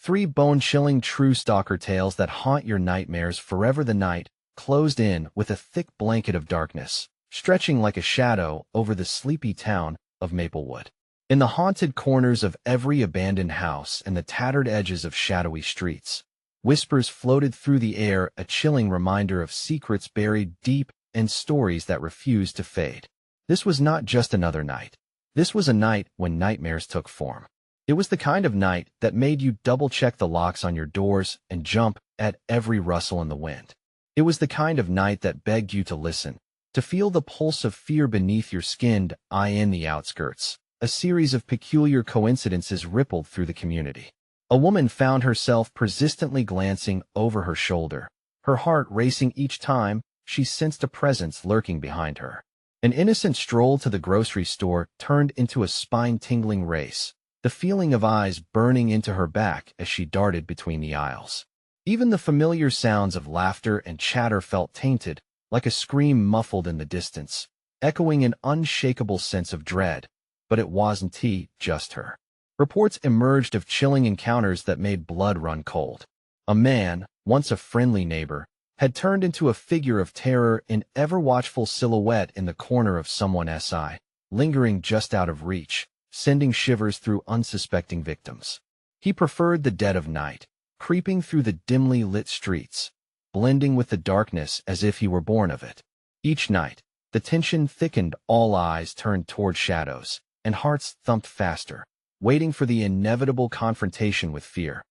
3 bone-chilling true stalker tales that haunt your nightmares forever. The night closed in with a thick blanket of darkness, stretching like a shadow over the sleepy town of Maplewood. In the haunted corners of every abandoned house and the tattered edges of shadowy streets, whispers floated through the air, a chilling reminder of secrets buried deep and stories that refused to fade. This was not just another night. This was a night when nightmares took form. It was the kind of night that made you double-check the locks on your doors and jump at every rustle in the wind. It was the kind of night that begged you to listen, to feel the pulse of fear beneath your skin. In the outskirts, a series of peculiar coincidences rippled through the community. A woman found herself persistently glancing over her shoulder, her heart racing each time she sensed a presence lurking behind her. An innocent stroll to the grocery store turned into a spine-tingling race, the feeling of eyes burning into her back as she darted between the aisles. Even the familiar sounds of laughter and chatter felt tainted, like a scream muffled in the distance, echoing an unshakable sense of dread. But it wasn't just her. Reports emerged of chilling encounters that made blood run cold. A man, once a friendly neighbor, had turned into a figure of terror, an ever-watchful silhouette in the corner of someone's eye, lingering just out of reach, sending shivers through unsuspecting victims. He preferred the dead of night, creeping through the dimly lit streets, blending with the darkness as if he were born of it. Each night, the tension thickened, all eyes turned toward shadows, and hearts thumped faster, waiting for the inevitable confrontation with fear.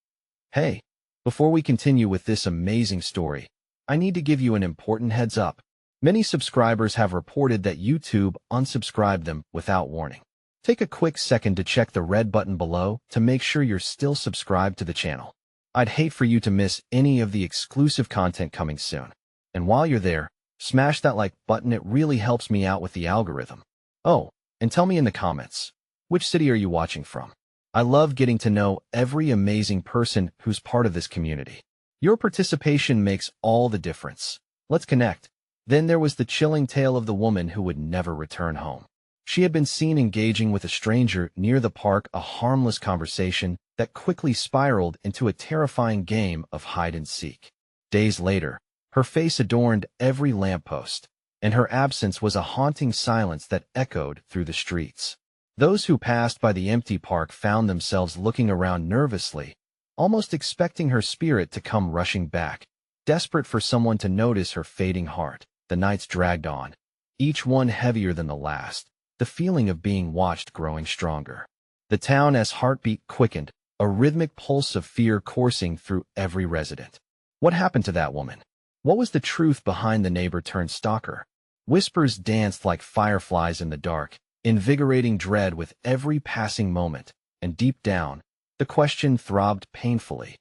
Hey, before we continue with this amazing story, I need to give you an important heads up. Many subscribers have reported that YouTube unsubscribed them without warning. Take a quick second to check the red button below to make sure you're still subscribed to the channel. I'd hate for you to miss any of the exclusive content coming soon. And while you're there, smash that like button, it really helps me out with the algorithm. Oh, and tell me in the comments, which city are you watching from? I love getting to know every amazing person who's part of this community. Your participation makes all the difference. Let's connect. Then there was the chilling tale of the woman who would never return home. She had been seen engaging with a stranger near the park, a harmless conversation that quickly spiraled into a terrifying game of hide-and-seek. Days later, her face adorned every lamppost, and her absence was a haunting silence that echoed through the streets. Those who passed by the empty park found themselves looking around nervously, almost expecting her spirit to come rushing back, desperate for someone to notice her fading heart. The nights dragged on, each one heavier than the last, the feeling of being watched growing stronger. The town's heartbeat quickened, a rhythmic pulse of fear coursing through every resident. What happened to that woman? What was the truth behind the neighbor-turned-stalker? Whispers danced like fireflies in the dark, invigorating dread with every passing moment, and deep down, the question throbbed painfully.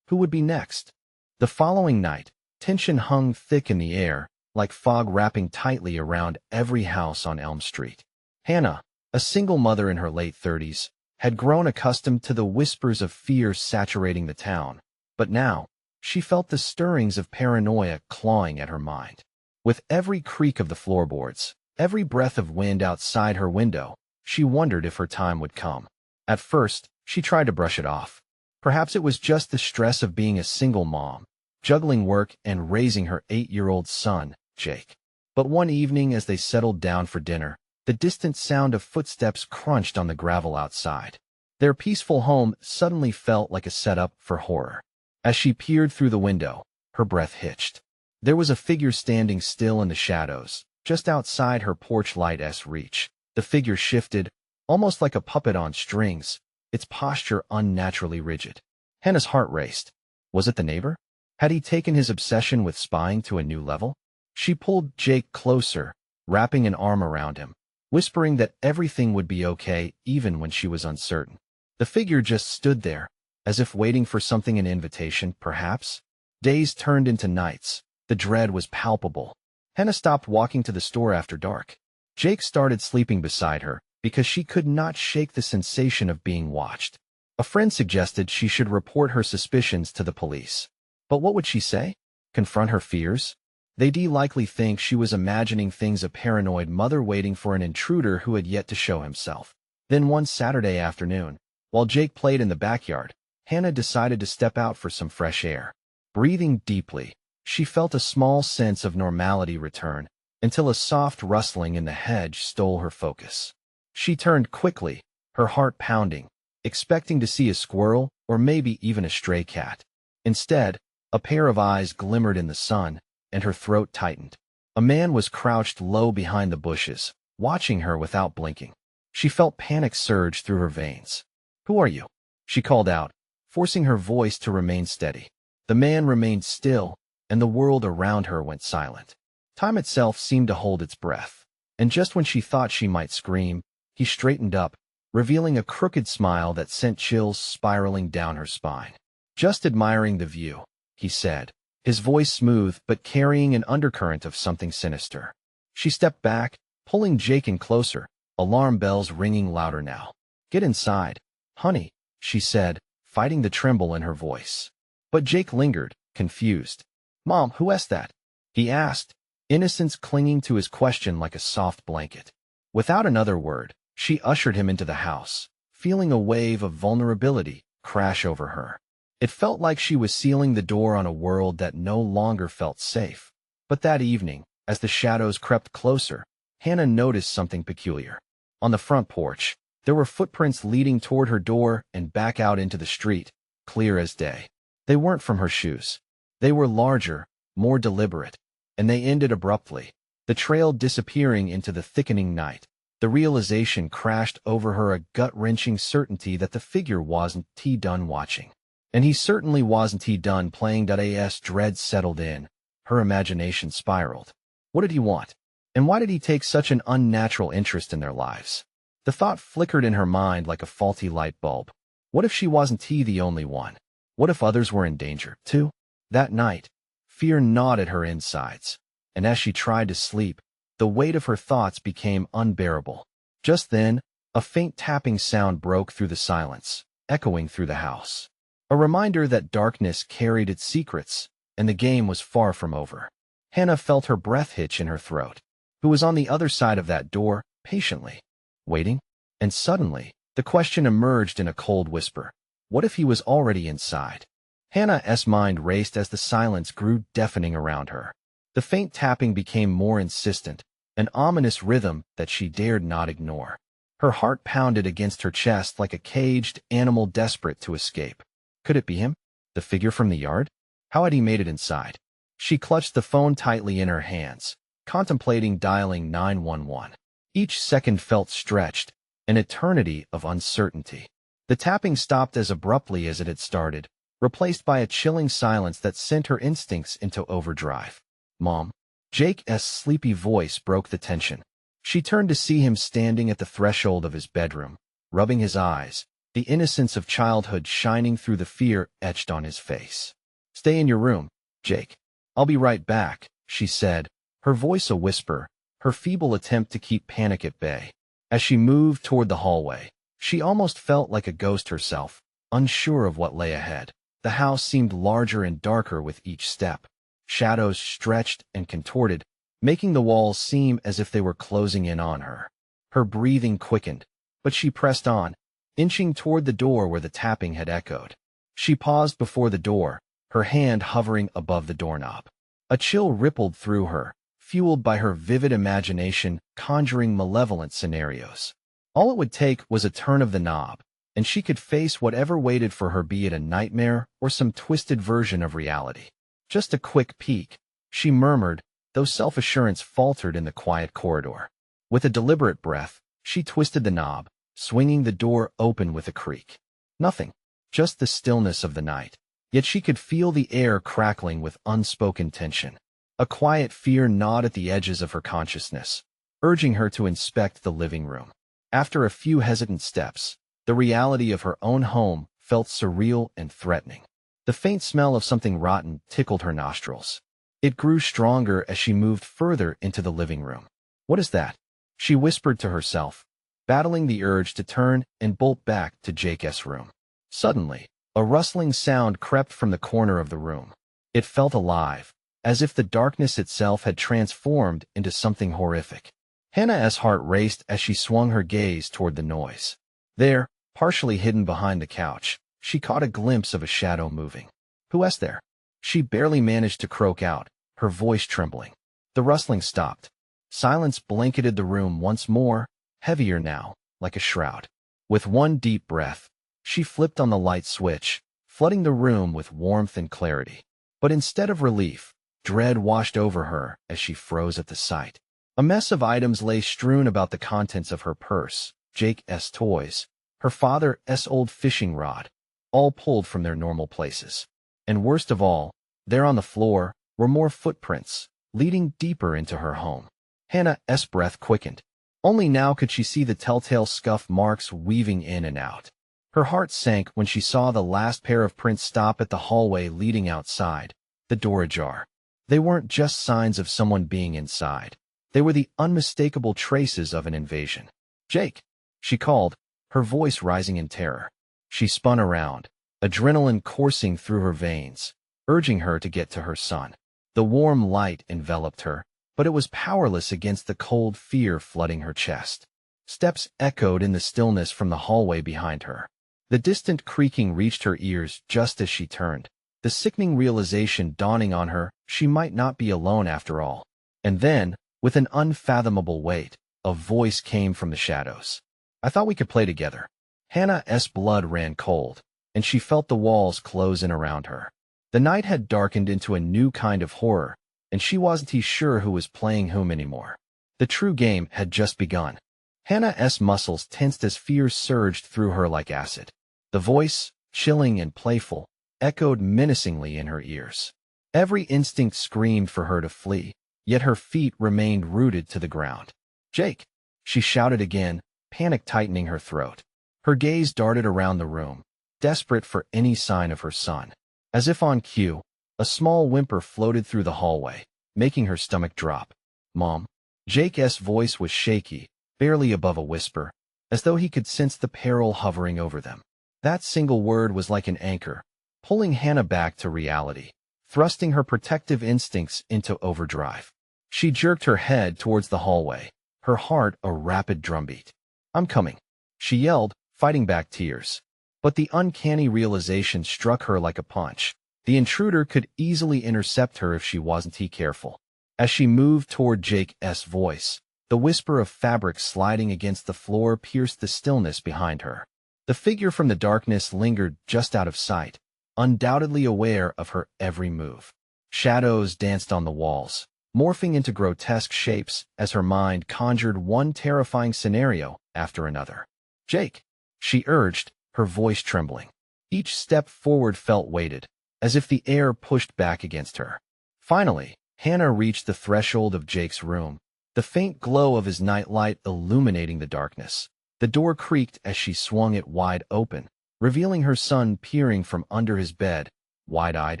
Who would be next? The following night, tension hung thick in the air, like fog wrapping tightly around every house on Elm Street. Hannah, a single mother in her late 30s, had grown accustomed to the whispers of fear saturating the town, but now, she felt the stirrings of paranoia clawing at her mind. With every creak of the floorboards, every breath of wind outside her window, she wondered if her time would come. At first, she tried to brush it off. Perhaps it was just the stress of being a single mom, juggling work and raising her 8-year-old son, Jake. But one evening as they settled down for dinner, the distant sound of footsteps crunched on the gravel outside. Their peaceful home suddenly felt like a setup for horror. As she peered through the window, her breath hitched. There was a figure standing still in the shadows, just outside her porch light's reach. The figure shifted, almost like a puppet on strings, its posture unnaturally rigid. Hannah's heart raced. Was it the neighbor? Had he taken his obsession with spying to a new level? She pulled Jake closer, wrapping an arm around him, whispering that everything would be okay even when she was uncertain. The figure just stood there, as if waiting for something, an invitation, perhaps. Days turned into nights. The dread was palpable. Hannah stopped walking to the store after dark. Jake started sleeping beside her because she could not shake the sensation of being watched. A friend suggested she should report her suspicions to the police. But what would she say? Confront her fears? They'd likely think she was imagining things, a paranoid mother waiting for an intruder who had yet to show himself. Then one Saturday afternoon, while Jake played in the backyard, Hannah decided to step out for some fresh air. Breathing deeply, she felt a small sense of normality return until a soft rustling in the hedge stole her focus. She turned quickly, her heart pounding, expecting to see a squirrel or maybe even a stray cat. Instead, a pair of eyes glimmered in the sun, and her throat tightened. A man was crouched low behind the bushes, watching her without blinking. She felt panic surge through her veins. "Who are you?" she called out, forcing her voice to remain steady. The man remained still, and the world around her went silent. Time itself seemed to hold its breath, and just when she thought she might scream, he straightened up, revealing a crooked smile that sent chills spiraling down her spine. "Just admiring the view," he said, his voice smooth but carrying an undercurrent of something sinister. She stepped back, pulling Jake in closer, alarm bells ringing louder now. "Get inside, honey," she said, fighting the tremble in her voice. But Jake lingered, confused. "Mom, who asked that?" he asked, innocence clinging to his question like a soft blanket. Without another word, she ushered him into the house, feeling a wave of vulnerability crash over her. It felt like she was sealing the door on a world that no longer felt safe. But that evening, as the shadows crept closer, Hannah noticed something peculiar. On the front porch, there were footprints leading toward her door and back out into the street, clear as day. They weren't from her shoes. They were larger, more deliberate, and they ended abruptly, the trail disappearing into the thickening night. The realization crashed over her, a gut-wrenching certainty that the figure wasn't done watching. And he certainly wasn't done playing. As dread settled in, her imagination spiraled. What did he want? And why did he take such an unnatural interest in their lives? The thought flickered in her mind like a faulty light bulb. What if she wasn't the only one? What if others were in danger, too? That night, fear gnawed at her insides, and as she tried to sleep, the weight of her thoughts became unbearable. Just then, a faint tapping sound broke through the silence, echoing through the house. A reminder that darkness carried its secrets, and the game was far from over. Hannah felt her breath hitch in her throat. Who was on the other side of that door, patiently waiting? And suddenly, the question emerged in a cold whisper. What if he was already inside? Hannah's mind raced as the silence grew deafening around her. The faint tapping became more insistent, an ominous rhythm that she dared not ignore. Her heart pounded against her chest like a caged animal desperate to escape. Could it be him? The figure from the yard? How had he made it inside? She clutched the phone tightly in her hands, contemplating dialing 911. Each second felt stretched, an eternity of uncertainty. The tapping stopped as abruptly as it had started, replaced by a chilling silence that sent her instincts into overdrive. "Mom." Jake's sleepy voice broke the tension. She turned to see him standing at the threshold of his bedroom, rubbing his eyes, the innocence of childhood shining through the fear etched on his face. "Stay in your room, Jake. I'll be right back," she said, her voice a whisper, her feeble attempt to keep panic at bay. As she moved toward the hallway, she almost felt like a ghost herself, unsure of what lay ahead. The house seemed larger and darker with each step. Shadows stretched and contorted, making the walls seem as if they were closing in on her. Her breathing quickened, but she pressed on, inching toward the door where the tapping had echoed. She paused before the door, her hand hovering above the doorknob. A chill rippled through her, fueled by her vivid imagination conjuring malevolent scenarios. All it would take was a turn of the knob, and she could face whatever waited for her, be it a nightmare or some twisted version of reality. "Just a quick peek," she murmured, though self-assurance faltered in the quiet corridor. With a deliberate breath, she twisted the knob, swinging the door open with a creak. Nothing, just the stillness of the night. Yet she could feel the air crackling with unspoken tension. A quiet fear gnawed at the edges of her consciousness, urging her to inspect the living room. After a few hesitant steps, the reality of her own home felt surreal and threatening. The faint smell of something rotten tickled her nostrils. It grew stronger as she moved further into the living room. "What is that?" she whispered to herself, battling the urge to turn and bolt back to Jake's room. Suddenly, a rustling sound crept from the corner of the room. It felt alive, as if the darkness itself had transformed into something horrific. Hannah's heart raced as she swung her gaze toward the noise. There, partially hidden behind the couch, she caught a glimpse of a shadow moving. "Who's there?" She barely managed to croak out, her voice trembling. The rustling stopped. Silence blanketed the room once more, heavier now, like a shroud. With one deep breath, she flipped on the light switch, flooding the room with warmth and clarity. But instead of relief, dread washed over her as she froze at the sight. A mess of items lay strewn about the contents of her purse, Jake's toys, her father's old fishing rod, all pulled from their normal places. And worst of all, there on the floor were more footprints, leading deeper into her home. Hannah's breath quickened. Only now could she see the telltale scuff marks weaving in and out. Her heart sank when she saw the last pair of prints stop at the hallway leading outside, the door ajar. They weren't just signs of someone being inside. They were the unmistakable traces of an invasion. "Jake," she called, her voice rising in terror. She spun around, adrenaline coursing through her veins, urging her to get to her son. The warm light enveloped her, but it was powerless against the cold fear flooding her chest. Steps echoed in the stillness from the hallway behind her. The distant creaking reached her ears just as she turned, the sickening realization dawning on her she might not be alone after all. And then, with an unfathomable weight, a voice came from the shadows. "I thought we could play together." Hannah's blood ran cold, and she felt the walls close in around her. The night had darkened into a new kind of horror, and she wasn't sure who was playing whom anymore. The true game had just begun. Hannah's muscles tensed as fear surged through her like acid. The voice, chilling and playful, echoed menacingly in her ears. Every instinct screamed for her to flee, yet her feet remained rooted to the ground. "Jake!" she shouted again, panic tightening her throat. Her gaze darted around the room, desperate for any sign of her son. As if on cue, a small whimper floated through the hallway, making her stomach drop. "Mom." Jake's voice was shaky, barely above a whisper, as though he could sense the peril hovering over them. That single word was like an anchor, pulling Hannah back to reality, thrusting her protective instincts into overdrive. She jerked her head towards the hallway, her heart a rapid drumbeat. "I'm coming," she yelled, fighting back tears. But the uncanny realization struck her like a punch. The intruder could easily intercept her if she wasn't careful. As she moved toward Jake's voice, the whisper of fabric sliding against the floor pierced the stillness behind her. The figure from the darkness lingered just out of sight, undoubtedly aware of her every move. Shadows danced on the walls, morphing into grotesque shapes as her mind conjured one terrifying scenario after another. "Jake," she urged, her voice trembling. Each step forward felt weighted, as if the air pushed back against her. Finally, Hannah reached the threshold of Jake's room, the faint glow of his nightlight illuminating the darkness. The door creaked as she swung it wide open, revealing her son peering from under his bed, wide-eyed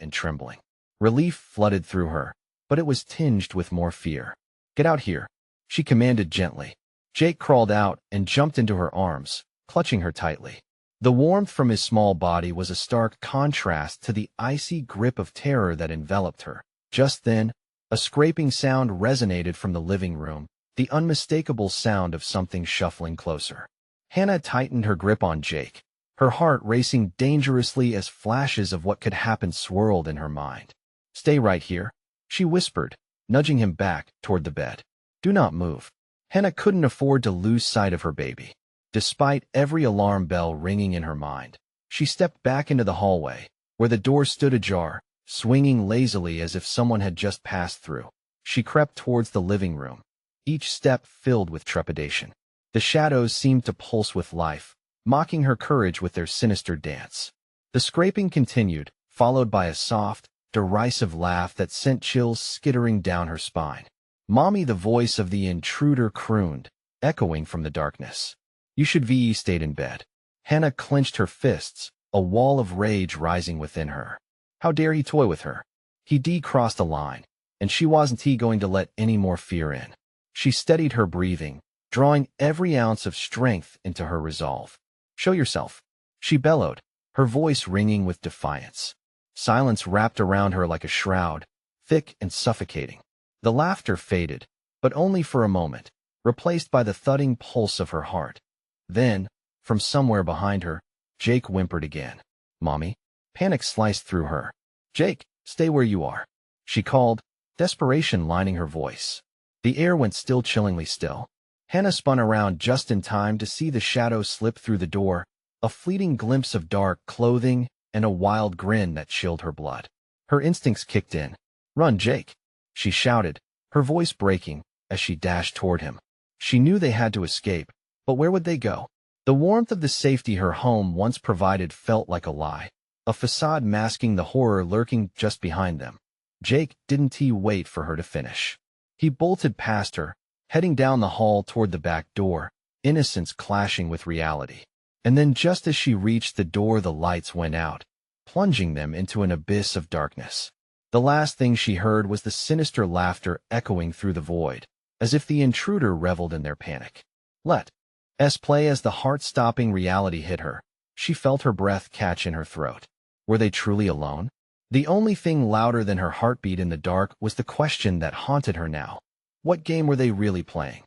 and trembling. Relief flooded through her, but it was tinged with more fear. "Get out here," she commanded gently. Jake crawled out and jumped into her arms, clutching her tightly. The warmth from his small body was a stark contrast to the icy grip of terror that enveloped her. Just then, a scraping sound resonated from the living room, the unmistakable sound of something shuffling closer. Hannah tightened her grip on Jake, her heart racing dangerously as flashes of what could happen swirled in her mind. "Stay right here," she whispered, nudging him back toward the bed. "Do not move." Hannah couldn't afford to lose sight of her baby. Despite every alarm bell ringing in her mind, she stepped back into the hallway, where the door stood ajar, swinging lazily as if someone had just passed through. She crept towards the living room, each step filled with trepidation. The shadows seemed to pulse with life, mocking her courage with their sinister dance. The scraping continued, followed by a soft, derisive laugh that sent chills skittering down her spine. "Mommy," the voice of the intruder crooned, echoing from the darkness. "You should be stayed in bed." Hannah clenched her fists, a wall of rage rising within her. How dare he toy with her? He crossed a line, and she wasn't going to let any more fear in. She steadied her breathing, drawing every ounce of strength into her resolve. "Show yourself," she bellowed, her voice ringing with defiance. Silence wrapped around her like a shroud, thick and suffocating. The laughter faded, but only for a moment, replaced by the thudding pulse of her heart. Then, from somewhere behind her, Jake whimpered again. Mommy. Panic sliced through her. Jake, stay where you are, she called, desperation lining her voice. The air went still, chillingly still. Hannah spun around just in time to see the shadow slip through the door, a fleeting glimpse of dark clothing and a wild grin that chilled her blood. Her instincts kicked in. Run, Jake, she shouted, her voice breaking as she dashed toward him. She knew they had to escape, but where would they go? The warmth of the safety her home once provided felt like a lie, a facade masking the horror lurking just behind them. Jake didn't wait for her to finish. He bolted past her, heading down the hall toward the back door, innocence clashing with reality. And then just as she reached the door, the lights went out, plunging them into an abyss of darkness. The last thing she heard was the sinister laughter echoing through the void, as if the intruder reveled in their panic. Let us play. As the heart-stopping reality hit her, she felt her breath catch in her throat. Were they truly alone? The only thing louder than her heartbeat in the dark was the question that haunted her now. What game were they really playing?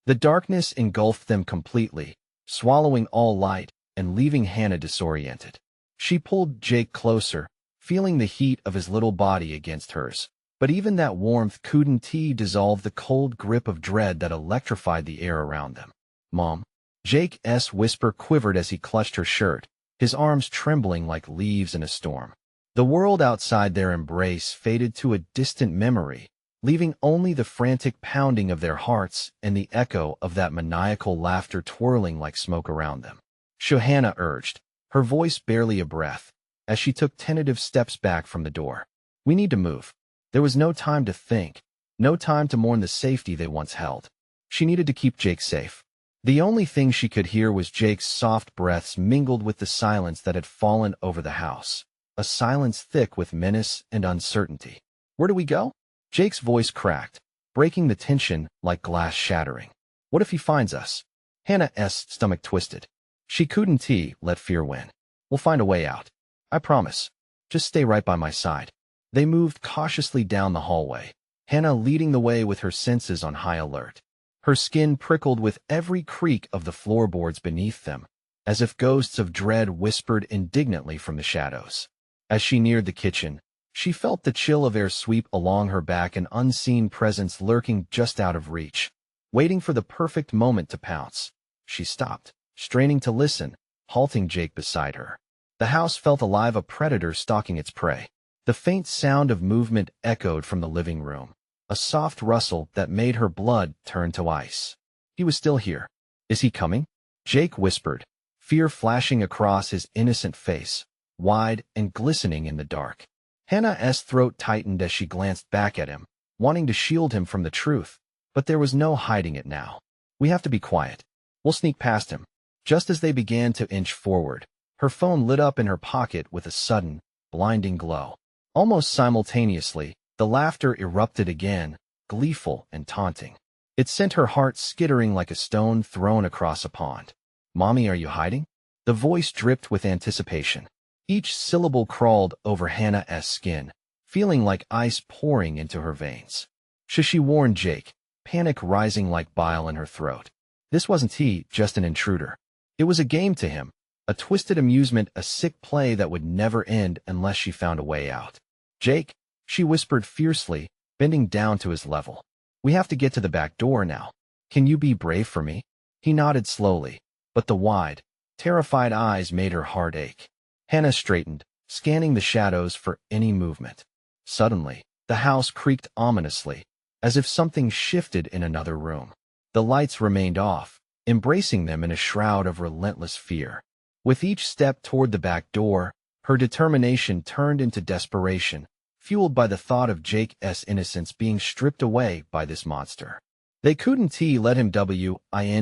The darkness engulfed them completely, swallowing all light and leaving Hannah disoriented. She pulled Jake closer, feeling the heat of his little body against hers. But even that warmth couldn't dissolve the cold grip of dread that electrified the air around them. Mom. Jake's whisper quivered as he clutched her shirt, his arms trembling like leaves in a storm. The world outside their embrace faded to a distant memory, leaving only the frantic pounding of their hearts and the echo of that maniacal laughter twirling like smoke around them. Hannah urged, her voice barely a breath, as she took tentative steps back from the door. We need to move. There was no time to think, no time to mourn the safety they once held. She needed to keep Jake safe. The only thing she could hear was Jake's soft breaths mingled with the silence that had fallen over the house, a silence thick with menace and uncertainty. Where do we go? Jake's voice cracked, breaking the tension like glass shattering. What if he finds us? Hannah's stomach twisted. She couldn't let fear win. We'll find a way out. I promise. Just stay right by my side. They moved cautiously down the hallway, Hannah leading the way with her senses on high alert. Her skin prickled with every creak of the floorboards beneath them, as if ghosts of dread whispered indignantly from the shadows. As she neared the kitchen, she felt the chill of air sweep along her back, an unseen presence lurking just out of reach, waiting for the perfect moment to pounce. She stopped, straining to listen, halting Jake beside her. The house felt alive, a predator stalking its prey. The faint sound of movement echoed from the living room, a soft rustle that made her blood turn to ice. He was still here. Is he coming? Jake whispered, fear flashing across his innocent face, wide and glistening in the dark. Hannah's throat tightened as she glanced back at him, wanting to shield him from the truth, but there was no hiding it now. We have to be quiet. We'll sneak past him. Just as they began to inch forward, her phone lit up in her pocket with a sudden, blinding glow. Almost simultaneously, the laughter erupted again, gleeful and taunting. It sent her heart skittering like a stone thrown across a pond. Mommy, are you hiding? The voice dripped with anticipation. Each syllable crawled over Hannah's skin, feeling like ice pouring into her veins. She warned Jake, panic rising like bile in her throat. This wasn't just an intruder. It was a game to him, a twisted amusement, a sick play that would never end unless she found a way out. Jake, she whispered fiercely, bending down to his level. We have to get to the back door now. Can you be brave for me? He nodded slowly, but the wide, terrified eyes made her heart ache. Hannah straightened, scanning the shadows for any movement. Suddenly, the house creaked ominously, as if something shifted in another room. The lights remained off, embracing them in a shroud of relentless fear. With each step toward the back door, her determination turned into desperation, fueled by the thought of Jake's innocence being stripped away by this monster. They couldn't let him win.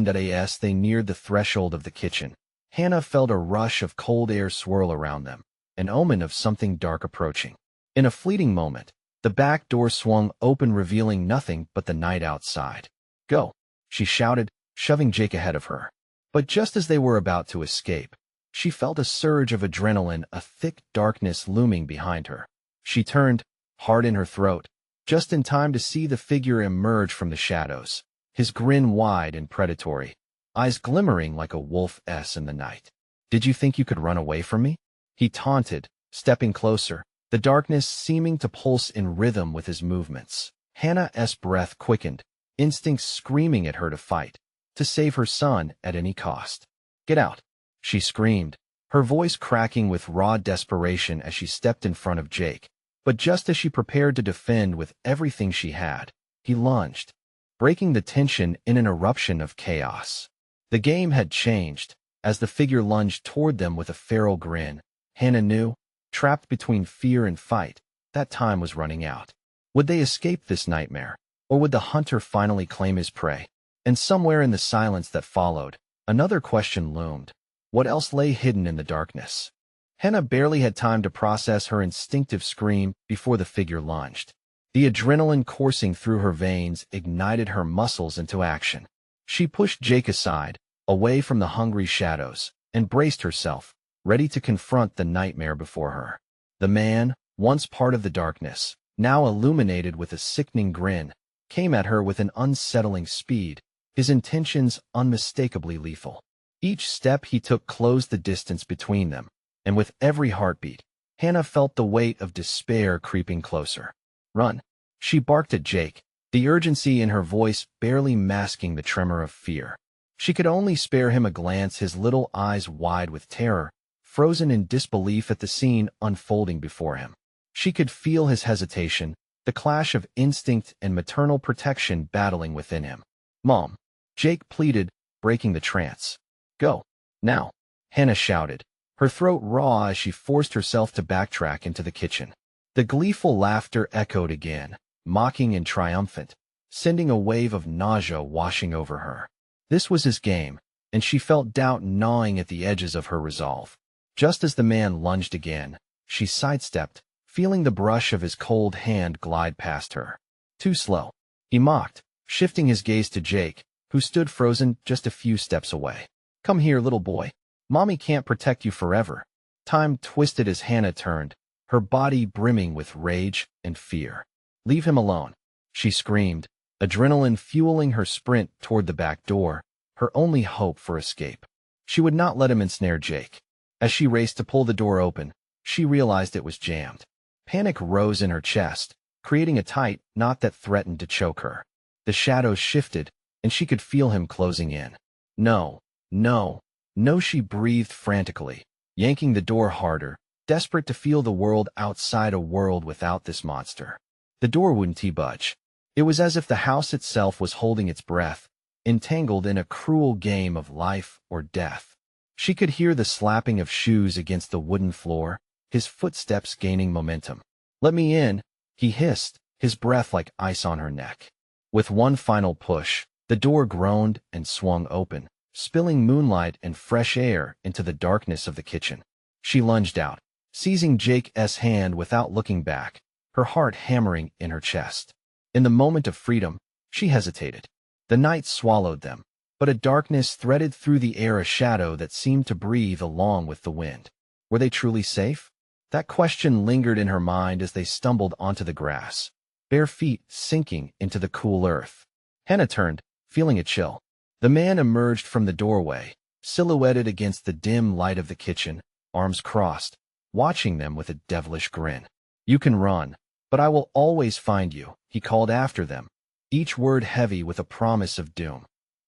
As they neared the threshold of the kitchen, Hannah felt a rush of cold air swirl around them, an omen of something dark approaching. In a fleeting moment, the back door swung open, revealing nothing but the night outside. Go, she shouted, shoving Jake ahead of her. But just as they were about to escape, she felt a surge of adrenaline, a thick darkness looming behind her. She turned, heart in her throat, just in time to see the figure emerge from the shadows, his grin wide and predatory, eyes glimmering like a wolf's in the night. Did you think you could run away from me? he taunted, stepping closer, the darkness seeming to pulse in rhythm with his movements. Hannah's breath quickened, instincts screaming at her to fight, to save her son at any cost. "Get out!" she screamed, her voice cracking with raw desperation as she stepped in front of Jake. But just as she prepared to defend with everything she had, he lunged, breaking the tension in an eruption of chaos. The game had changed. As the figure lunged toward them with a feral grin, Hannah knew, trapped between fear and fight, that time was running out. Would they escape this nightmare, or would the hunter finally claim his prey? And somewhere in the silence that followed, another question loomed. What else lay hidden in the darkness? Hannah barely had time to process her instinctive scream before the figure lunged. The adrenaline coursing through her veins ignited her muscles into action. She pushed Jake aside, away from the hungry shadows, and braced herself, ready to confront the nightmare before her. The man, once part of the darkness, now illuminated with a sickening grin, came at her with an unsettling speed, his intentions unmistakably lethal. Each step he took closed the distance between them, and with every heartbeat, Hannah felt the weight of despair creeping closer. "Run!" she barked at Jake, the urgency in her voice barely masking the tremor of fear. She could only spare him a glance, his little eyes wide with terror, frozen in disbelief at the scene unfolding before him. She could feel his hesitation, the clash of instinct and maternal protection battling within him. "Mom," Jake pleaded, breaking the trance. "Go. Now," Hannah shouted, her throat raw as she forced herself to backtrack into the kitchen. The gleeful laughter echoed again, mocking and triumphant, sending a wave of nausea washing over her. This was his game, and she felt doubt gnawing at the edges of her resolve. Just as the man lunged again, she sidestepped, feeling the brush of his cold hand glide past her. "Too slow," he mocked, shifting his gaze to Jake, who stood frozen just a few steps away. "Come here, little boy. Mommy can't protect you forever." Time twisted as Hannah turned, her body brimming with rage and fear. "Leave him alone," she screamed, adrenaline fueling her sprint toward the back door, her only hope for escape. She would not let him ensnare Jake. As she raced to pull the door open, she realized it was jammed. Panic rose in her chest, creating a tight knot that threatened to choke her. The shadows shifted, and she could feel him closing in. "No, no, no," she breathed frantically, yanking the door harder, desperate to feel the world outside, a world without this monster. The door wouldn't budge. It was as if the house itself was holding its breath, entangled in a cruel game of life or death. She could hear the slapping of shoes against the wooden floor, his footsteps gaining momentum. "Let me in," he hissed, his breath like ice on her neck. With one final push, the door groaned and swung open, spilling moonlight and fresh air into the darkness of the kitchen. She lunged out, seizing Jake's hand without looking back, her heart hammering in her chest. In the moment of freedom, she hesitated. The night swallowed them, but a darkness threaded through the air, a shadow that seemed to breathe along with the wind. Were they truly safe? That question lingered in her mind as they stumbled onto the grass, bare feet sinking into the cool earth. Hannah turned, feeling a chill. The man emerged from the doorway, silhouetted against the dim light of the kitchen, arms crossed, watching them with a devilish grin. "You can run, but I will always find you," he called after them, each word heavy with a promise of doom.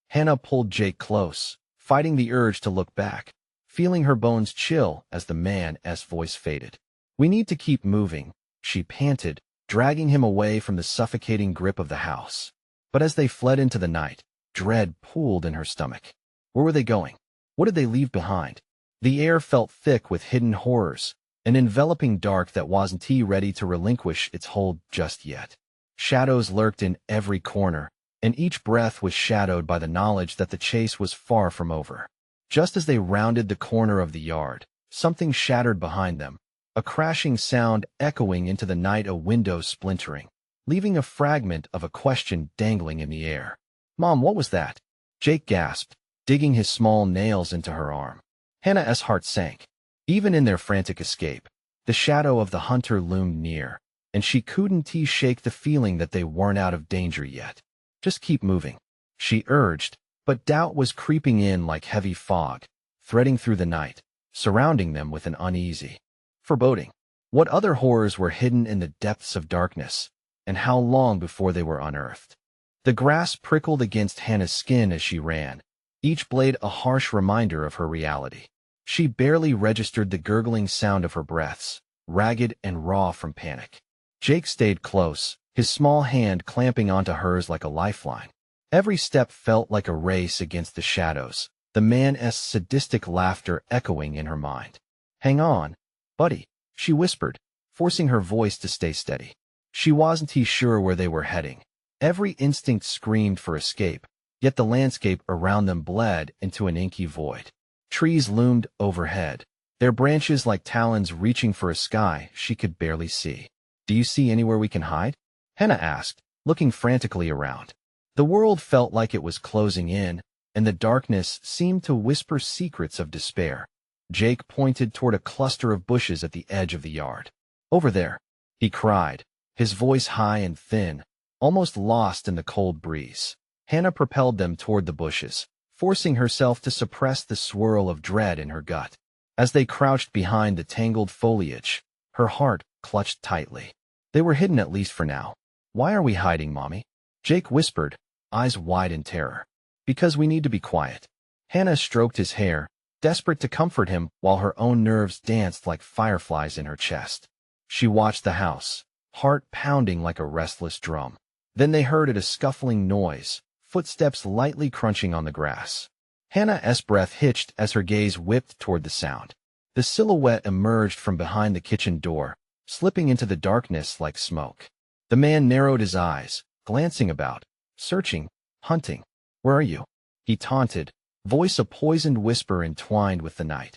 Hannah pulled Jake close, fighting the urge to look back, feeling her bones chill as the man's voice faded. "We need to keep moving," she panted, dragging him away from the suffocating grip of the house. But as they fled into the night, dread pooled in her stomach. Where were they going? What did they leave behind? The air felt thick with hidden horrors, an enveloping dark that wasn't ready to relinquish its hold just yet. Shadows lurked in every corner, and each breath was shadowed by the knowledge that the chase was far from over. Just as they rounded the corner of the yard, something shattered behind them, a crashing sound echoing into the night, a window splintering, leaving a fragment of a question dangling in the air. "Mom, what was that?" Jake gasped, digging his small nails into her arm. Hannah's heart sank. Even in their frantic escape, the shadow of the hunter loomed near, and she couldn't shake the feeling that they weren't out of danger yet. "Just keep moving," she urged, but doubt was creeping in like heavy fog, threading through the night, surrounding them with an uneasy foreboding. What other horrors were hidden in the depths of darkness, and how long before they were unearthed? The grass prickled against Hannah's skin as she ran, each blade a harsh reminder of her reality. She barely registered the gurgling sound of her breaths, ragged and raw from panic. Jake stayed close, his small hand clamping onto hers like a lifeline. Every step felt like a race against the shadows, the man's sadistic laughter echoing in her mind. "Hang on, buddy," she whispered, forcing her voice to stay steady. She wasn't sure where they were heading. Every instinct screamed for escape, yet the landscape around them bled into an inky void. Trees loomed overhead, their branches like talons reaching for a sky she could barely see. "Do you see anywhere we can hide?" Hannah asked, looking frantically around. The world felt like it was closing in, and the darkness seemed to whisper secrets of despair. Jake pointed toward a cluster of bushes at the edge of the yard. "Over there," he cried, his voice high and thin, almost lost in the cold breeze. Hannah propelled them toward the bushes, forcing herself to suppress the swirl of dread in her gut. As they crouched behind the tangled foliage, her heart clutched tightly. They were hidden at least for now. "Why are we hiding, Mommy?" Jake whispered, eyes wide in terror. "Because we need to be quiet." Hannah stroked his hair, desperate to comfort him while her own nerves danced like fireflies in her chest. She watched the house, heart pounding like a restless drum. Then they heard a scuffling noise, footsteps lightly crunching on the grass. Hannah's breath hitched as her gaze whipped toward the sound. The silhouette emerged from behind the kitchen door, slipping into the darkness like smoke. The man narrowed his eyes, glancing about, searching, hunting. "Where are you?" he taunted, voice a poisoned whisper entwined with the night.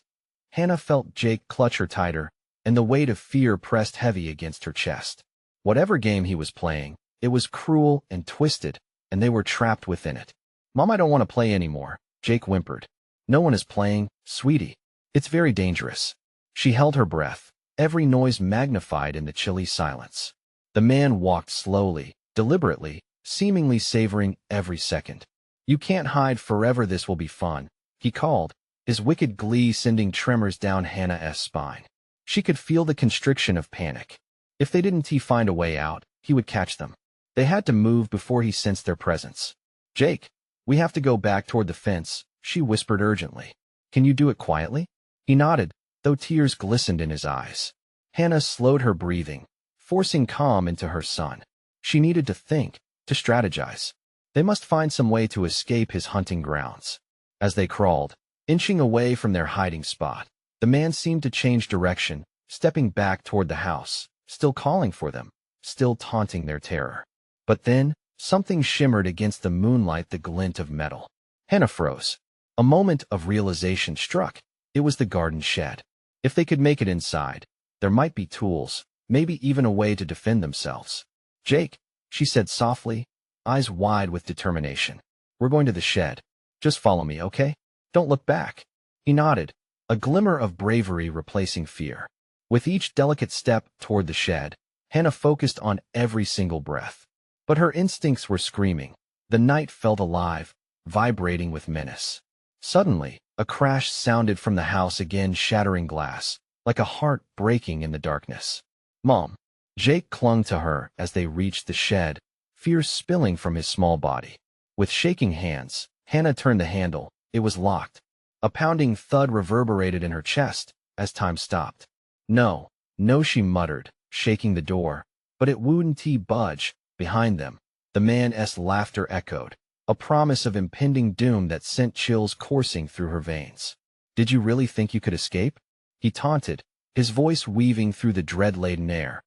Hannah felt Jake clutch her tighter, and the weight of fear pressed heavy against her chest. Whatever game he was playing, it was cruel and twisted, and they were trapped within it. "Mom, I don't want to play anymore," Jake whimpered. "No one is playing, sweetie. It's very dangerous." She held her breath, every noise magnified in the chilly silence. The man walked slowly, deliberately, seemingly savoring every second. "You can't hide forever, this will be fun," he called, his wicked glee sending tremors down Hannah's spine. She could feel the constriction of panic. If they didn't find a way out, he would catch them. They had to move before he sensed their presence. "Jake, we have to go back toward the fence," she whispered urgently. "Can you do it quietly?" He nodded, though tears glistened in his eyes. Hannah slowed her breathing, forcing calm into her son. She needed to think, to strategize. They must find some way to escape his hunting grounds. As they crawled, inching away from their hiding spot, the man seemed to change direction, stepping back toward the house, still calling for them, still taunting their terror. But then, something shimmered against the moonlight, the glint of metal. Hannah froze. A moment of realization struck. It was the garden shed. If they could make it inside, there might be tools, maybe even a way to defend themselves. "Jake," she said softly, eyes wide with determination. "We're going to the shed. Just follow me, okay? Don't look back." He nodded, a glimmer of bravery replacing fear. With each delicate step toward the shed, Hannah focused on every single breath. But her instincts were screaming. The night felt alive, vibrating with menace. Suddenly, a crash sounded from the house again, shattering glass, like a heart breaking in the darkness. "Mom." Jake clung to her as they reached the shed, fear spilling from his small body. With shaking hands, Hannah turned the handle. It was locked. A pounding thud reverberated in her chest as time stopped. "No, no," she muttered, shaking the door, but it wouldn't budge. Behind them, the man's laughter echoed, a promise of impending doom that sent chills coursing through her veins. "Did you really think you could escape?" he taunted, his voice weaving through the dread-laden air.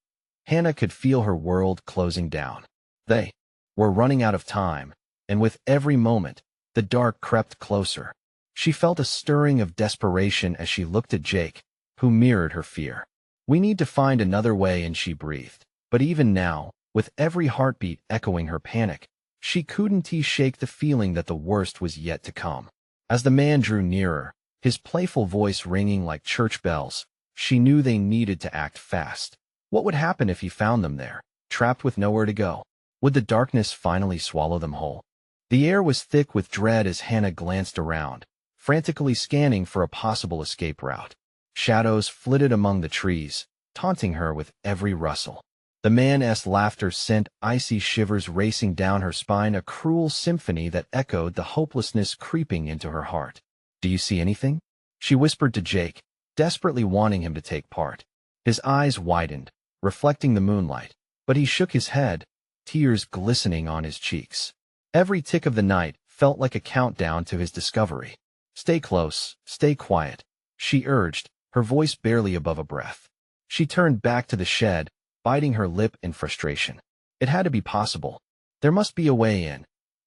Hannah could feel her world closing down. They were running out of time, and with every moment, the dark crept closer. She felt a stirring of desperation as she looked at Jake, who mirrored her fear. "We need to find another way," and she breathed. But even now, with every heartbeat echoing her panic, she couldn't shake the feeling that the worst was yet to come. As the man drew nearer, his playful voice ringing like church bells, she knew they needed to act fast. What would happen if he found them there, trapped with nowhere to go? Would the darkness finally swallow them whole? The air was thick with dread as Hannah glanced around, frantically scanning for a possible escape route. Shadows flitted among the trees, taunting her with every rustle. The man's laughter sent icy shivers racing down her spine, a cruel symphony that echoed the hopelessness creeping into her heart. "Do you see anything?" she whispered to Jake, desperately wanting him to take part. His eyes widened, reflecting the moonlight, but he shook his head, tears glistening on his cheeks. Every tick of the night felt like a countdown to his discovery. "Stay close, stay quiet," she urged, her voice barely above a breath. She turned back to the shed, biting her lip in frustration. It had to be possible. There must be a way in.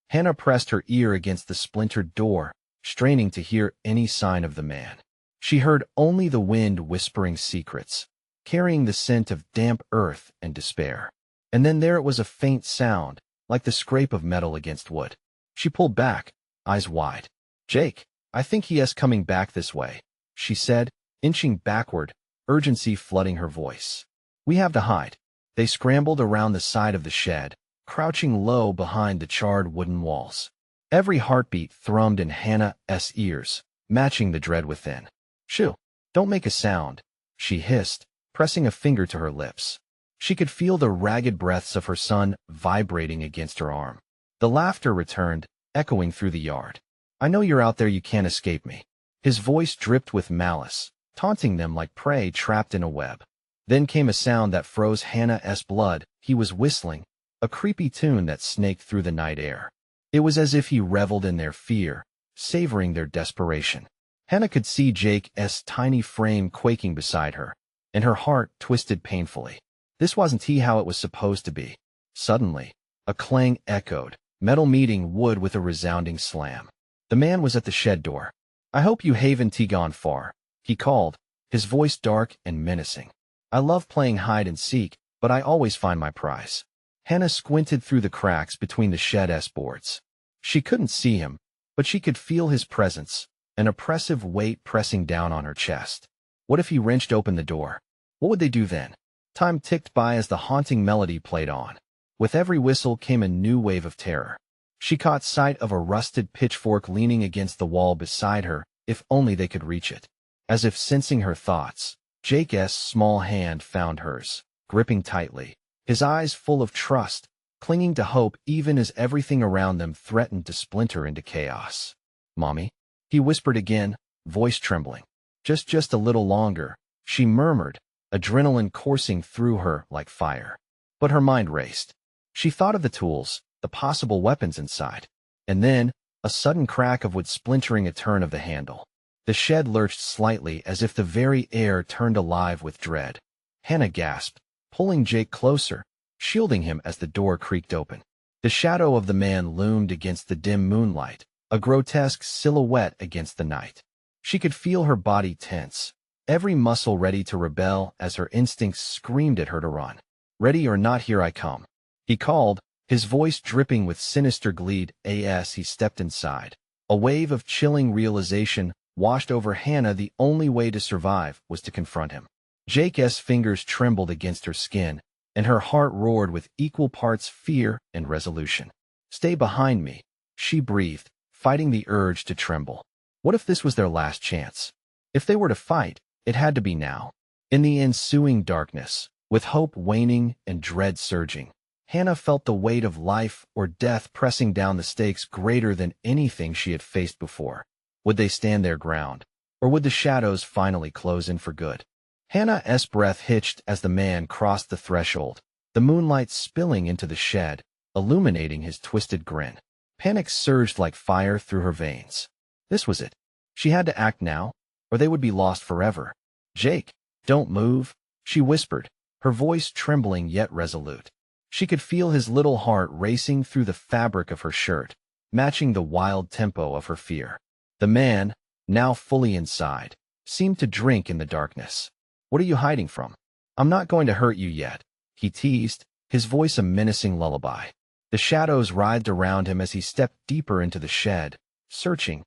Hannah pressed her ear against the splintered door, straining to hear any sign of the man. She heard only the wind whispering secrets, carrying the scent of damp earth and despair. And then there it was, a faint sound, like the scrape of metal against wood. She pulled back, eyes wide. "Jake, I think he is coming back this way," she said, inching backward, urgency flooding her voice. "We have to hide." They scrambled around the side of the shed, crouching low behind the charred wooden walls. Every heartbeat thrummed in Hannah's ears, matching the dread within. "Shoo, don't make a sound," she hissed, pressing a finger to her lips. She could feel the ragged breaths of her son vibrating against her arm. The laughter returned, echoing through the yard. "I know you're out there, you can't escape me." His voice dripped with malice, taunting them like prey trapped in a web. Then came a sound that froze Hannah's blood. He was whistling, a creepy tune that snaked through the night air. It was as if he reveled in their fear, savoring their desperation. Hannah could see Jake's tiny frame quaking beside her, and her heart twisted painfully. This wasn't how it was supposed to be. Suddenly, a clang echoed, metal meeting wood with a resounding slam. The man was at the shed door. "I hope you haven't gone far," he called, his voice dark and menacing. "I love playing hide and seek, but I always find my prize." Hannah squinted through the cracks between the shed's boards. She couldn't see him, but she could feel his presence, an oppressive weight pressing down on her chest. What if he wrenched open the door? What would they do then? Time ticked by as the haunting melody played on. With every whistle came a new wave of terror. She caught sight of a rusted pitchfork leaning against the wall beside her. If only they could reach it. As if sensing her thoughts, Jake's small hand found hers, gripping tightly, his eyes full of trust, clinging to hope even as everything around them threatened to splinter into chaos. "Mommy," he whispered again, voice trembling. Just a little longer," she murmured, adrenaline coursing through her like fire. But her mind raced. She thought of the tools, the possible weapons inside. And then, a sudden crack of wood splintering, a turn of the handle. The shed lurched slightly as if the very air turned alive with dread. Hannah gasped, pulling Jake closer, shielding him as the door creaked open. The shadow of the man loomed against the dim moonlight, a grotesque silhouette against the night. She could feel her body tense, every muscle ready to rebel as her instincts screamed at her to run. "Ready or not, here I come," he called, his voice dripping with sinister glee as he stepped inside. A wave of chilling realization washed over Hannah. The only way to survive was to confront him. Jake's fingers trembled against her skin, and her heart roared with equal parts fear and resolution. "Stay behind me," she breathed, fighting the urge to tremble. What if this was their last chance? If they were to fight, it had to be now. In the ensuing darkness, with hope waning and dread surging, Hannah felt the weight of life or death pressing down, the stakes greater than anything she had faced before. Would they stand their ground, or would the shadows finally close in for good? Hannah's breath hitched as the man crossed the threshold, the moonlight spilling into the shed, illuminating his twisted grin. Panic surged like fire through her veins. This was it. She had to act now, or they would be lost forever. "Jake, don't move," she whispered, her voice trembling yet resolute. She could feel his little heart racing through the fabric of her shirt, matching the wild tempo of her fear. The man, now fully inside, seemed to drink in the darkness. "What are you hiding from?" "I'm not going to hurt you yet," he teased, his voice a menacing lullaby. The shadows writhed around him as he stepped deeper into the shed, searching.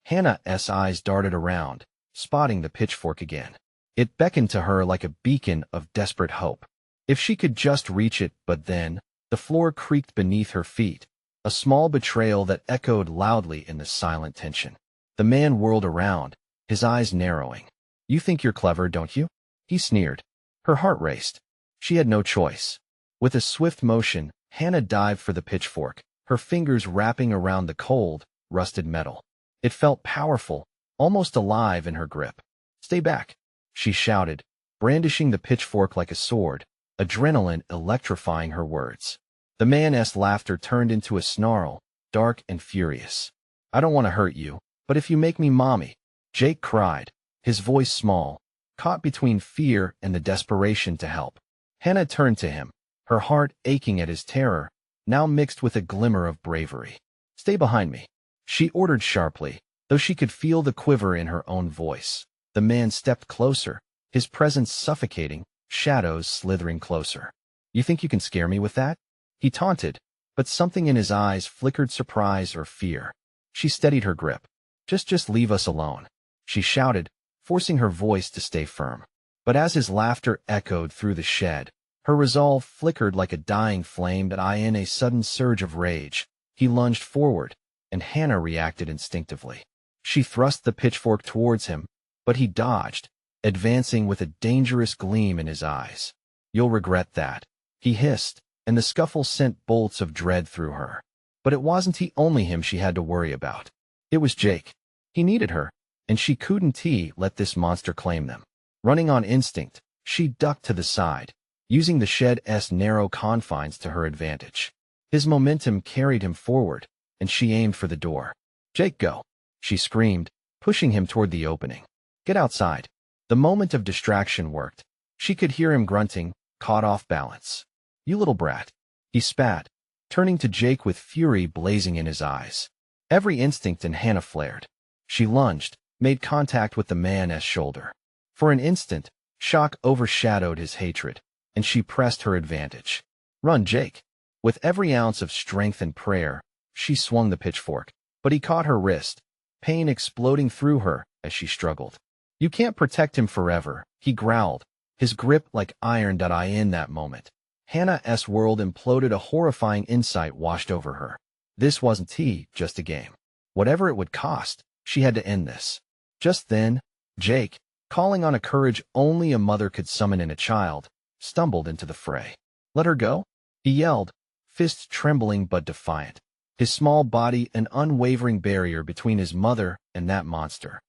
Hannah's eyes darted around, spotting the pitchfork again. It beckoned to her like a beacon of desperate hope. If she could just reach it, but then, the floor creaked beneath her feet, a small betrayal that echoed loudly in the silent tension. The man whirled around, his eyes narrowing. "You think you're clever, don't you?" he sneered. Her heart raced. She had no choice. With a swift motion, Hannah dived for the pitchfork, her fingers wrapping around the cold, rusted metal. It felt powerful, almost alive in her grip. "Stay back," she shouted, brandishing the pitchfork like a sword, adrenaline electrifying her words. The man's laughter turned into a snarl, dark and furious. "I don't want to hurt you, but if you make me mommy," Jake cried, his voice small, caught between fear and the desperation to help. Hannah turned to him, her heart aching at his terror, now mixed with a glimmer of bravery. "Stay behind me," she ordered sharply, though she could feel the quiver in her own voice. The man stepped closer, his presence suffocating, shadows slithering closer. "You think you can scare me with that?" he taunted, but something in his eyes flickered surprise or fear. She steadied her grip. Just leave us alone," she shouted, forcing her voice to stay firm. But as his laughter echoed through the shed, her resolve flickered like a dying flame that in a sudden surge of rage. He lunged forward, and Hannah reacted instinctively. She thrust the pitchfork towards him, but he dodged, advancing with a dangerous gleam in his eyes. "You'll regret that," he hissed, and the scuffle sent bolts of dread through her. But it wasn't only him she had to worry about. It was Jake. He needed her, and she couldn't let this monster claim them. Running on instinct, she ducked to the side, using the shed's narrow confines to her advantage. His momentum carried him forward, and she aimed for the door. "Jake, go!" she screamed, pushing him toward the opening. "Get outside." The moment of distraction worked. She could hear him grunting, caught off balance. "You little brat," he spat, turning to Jake with fury blazing in his eyes. Every instinct in Hannah flared. She lunged, made contact with the man's shoulder. For an instant, shock overshadowed his hatred, and she pressed her advantage. "Run, Jake!" With every ounce of strength and prayer, she swung the pitchfork, but he caught her wrist, pain exploding through her as she struggled. "You can't protect him forever," he growled, his grip like iron. In that moment, Hannah's world imploded. A horrifying insight washed over her. This wasn't just a game. Whatever it would cost, she had to end this. Just then, Jake, calling on a courage only a mother could summon in a child, stumbled into the fray. "Let her go?" he yelled, fists trembling but defiant, his small body an unwavering barrier between his mother and that monster.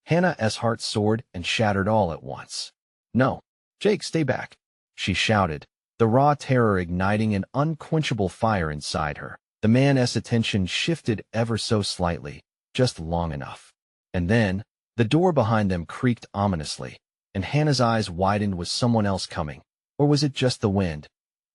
Hannah's heart soared and shattered all at once. "No, Jake, stay back," she shouted, the raw terror igniting an unquenchable fire inside her. The man's attention shifted ever so slightly, just long enough. And then, the door behind them creaked ominously, and Hannah's eyes widened. Was someone else coming? Or was it just the wind?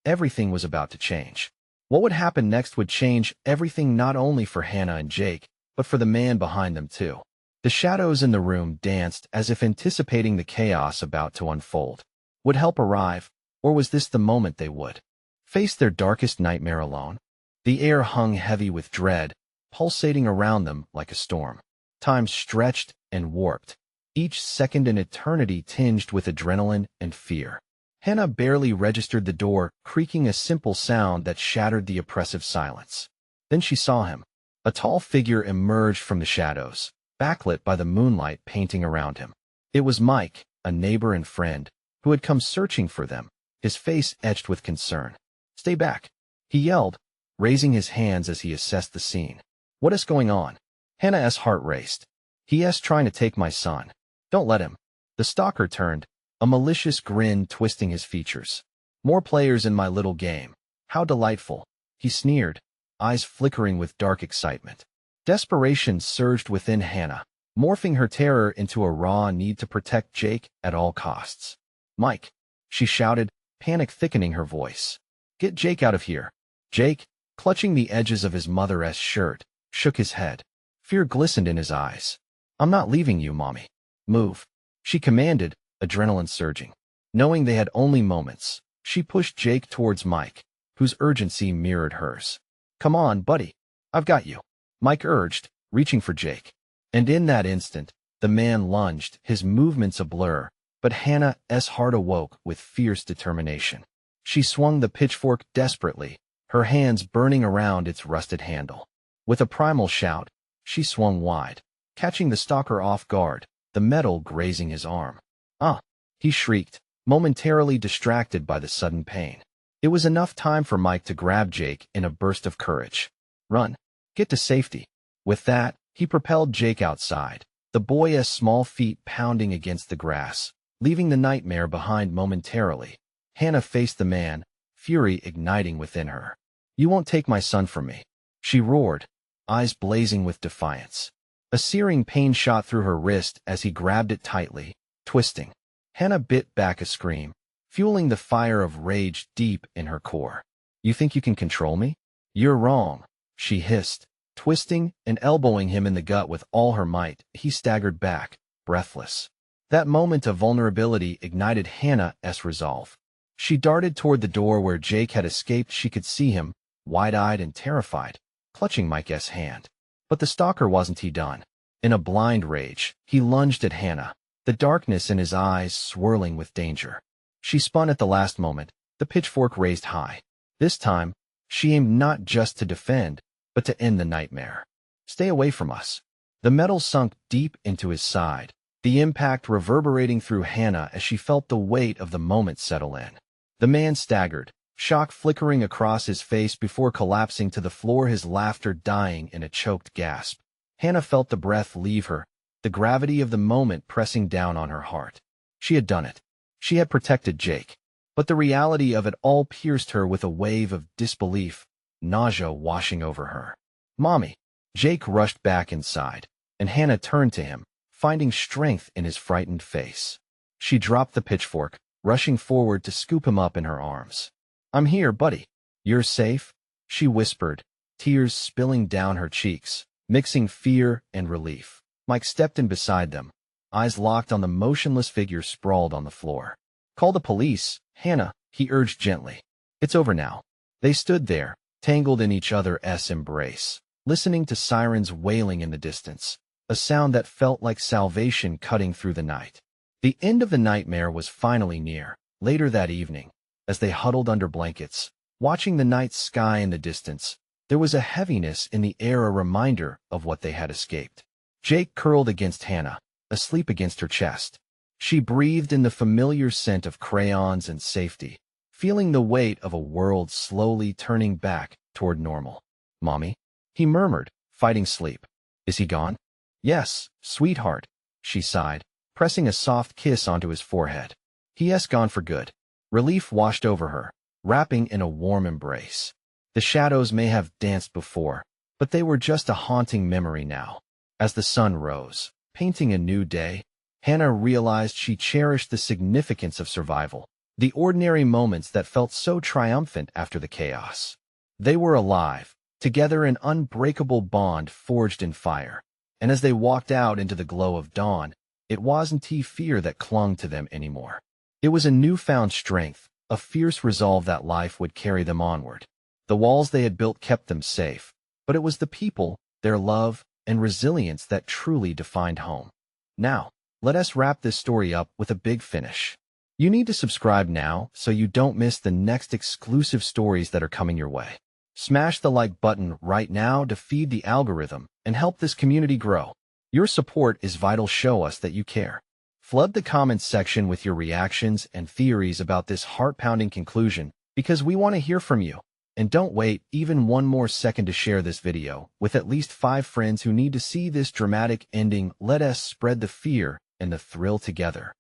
Everything was about to change. What would happen next would change everything, not only for Hannah and Jake, but for the man behind them too. The shadows in the room danced as if anticipating the chaos about to unfold. Would help arrive, or was this the moment they would face their darkest nightmare alone? The air hung heavy with dread, pulsating around them like a storm. Time stretched and warped, each second an eternity tinged with adrenaline and fear. Hannah barely registered the door, creaking, a simple sound that shattered the oppressive silence. Then she saw him. A tall figure emerged from the shadows, backlit by the moonlight painting around him. It was Mike, a neighbor and friend, who had come searching for them, his face etched with concern. "Stay back," he yelled, raising his hands as he assessed the scene. "What is going on?" Hannah's heart raced. "He's trying to take my son. Don't let him." The stalker turned, a malicious grin twisting his features. "More players in my little game. How delightful," he sneered, eyes flickering with dark excitement. Desperation surged within Hannah, morphing her terror into a raw need to protect Jake at all costs. "Mike," she shouted, panic thickening her voice. "Get Jake out of here." Jake, clutching the edges of his mother's shirt, shook his head. Fear glistened in his eyes. "I'm not leaving you, Mommy. Move," she commanded, adrenaline surging. Knowing they had only moments, she pushed Jake towards Mike, whose urgency mirrored hers. "Come on, buddy. I've got you," Mike urged, reaching for Jake. And in that instant, the man lunged, his movements a blur, but Hannah's heart awoke with fierce determination. She swung the pitchfork desperately, her hands burning around its rusted handle. With a primal shout, she swung wide, catching the stalker off guard, the metal grazing his arm. "Ah!" he shrieked, momentarily distracted by the sudden pain. It was enough time for Mike to grab Jake in a burst of courage. "Run. Get to safety." With that, he propelled Jake outside, the boy's small feet pounding against the grass, leaving the nightmare behind momentarily. Hannah faced the man, fury igniting within her. "You won't take my son from me," she roared, eyes blazing with defiance. A searing pain shot through her wrist as he grabbed it tightly, twisting. Hannah bit back a scream, fueling the fire of rage deep in her core. "You think you can control me? You're wrong," she hissed. Twisting and elbowing him in the gut with all her might, he staggered back, breathless. That moment of vulnerability ignited Hannah's resolve. She darted toward the door where Jake had escaped. She could see him, wide-eyed and terrified, clutching Mike's hand. But the stalker wasn't done. In a blind rage, he lunged at Hannah, the darkness in his eyes swirling with danger. She spun at the last moment, the pitchfork raised high. This time, she aimed not just to defend, but to end the nightmare. "Stay away from us." The metal sunk deep into his side, the impact reverberating through Hannah as she felt the weight of the moment settle in. The man staggered, shock flickering across his face before collapsing to the floor, his laughter dying in a choked gasp. Hannah felt the breath leave her, the gravity of the moment pressing down on her heart. She had done it. She had protected Jake. But the reality of it all pierced her with a wave of disbelief, nausea washing over her. "Mommy!" Jake rushed back inside, and Hannah turned to him, finding strength in his frightened face. She dropped the pitchfork, rushing forward to scoop him up in her arms. "I'm here, buddy. You're safe," she whispered, tears spilling down her cheeks, mixing fear and relief. Mike stepped in beside them, eyes locked on the motionless figure sprawled on the floor. "Call the police, Hannah," he urged gently. "It's over now." They stood there, tangled in each other's embrace, listening to sirens wailing in the distance, a sound that felt like salvation cutting through the night. The end of the nightmare was finally near. Later that evening, as they huddled under blankets, watching the night sky in the distance, there was a heaviness in the air, a reminder of what they had escaped. Jake curled against Hannah, asleep against her chest. She breathed in the familiar scent of crayons and safety, feeling the weight of a world slowly turning back toward normal. "Mommy," he murmured, fighting sleep. "Is he gone?" "Yes, sweetheart," she sighed, pressing a soft kiss onto his forehead. "He's gone for good." Relief washed over her, wrapping in a warm embrace. The shadows may have danced before, but they were just a haunting memory now. As the sun rose, painting a new day, Hannah realized she cherished the significance of survival, the ordinary moments that felt so triumphant after the chaos. They were alive, together, an unbreakable bond forged in fire. And as they walked out into the glow of dawn, it wasn't fear that clung to them anymore. It was a newfound strength, a fierce resolve that life would carry them onward. The walls they had built kept them safe, but it was the people, their love, and resilience that truly defined home. Now, let us wrap this story up with a big finish. You need to subscribe now so you don't miss the next exclusive stories that are coming your way. Smash the like button right now to feed the algorithm and help this community grow. Your support is vital. Show us that you care. Flood the comments section with your reactions and theories about this heart-pounding conclusion, because we want to hear from you. And don't wait even one more second to share this video with at least 5 friends who need to see this dramatic ending. Let us spread the fear and the thrill together.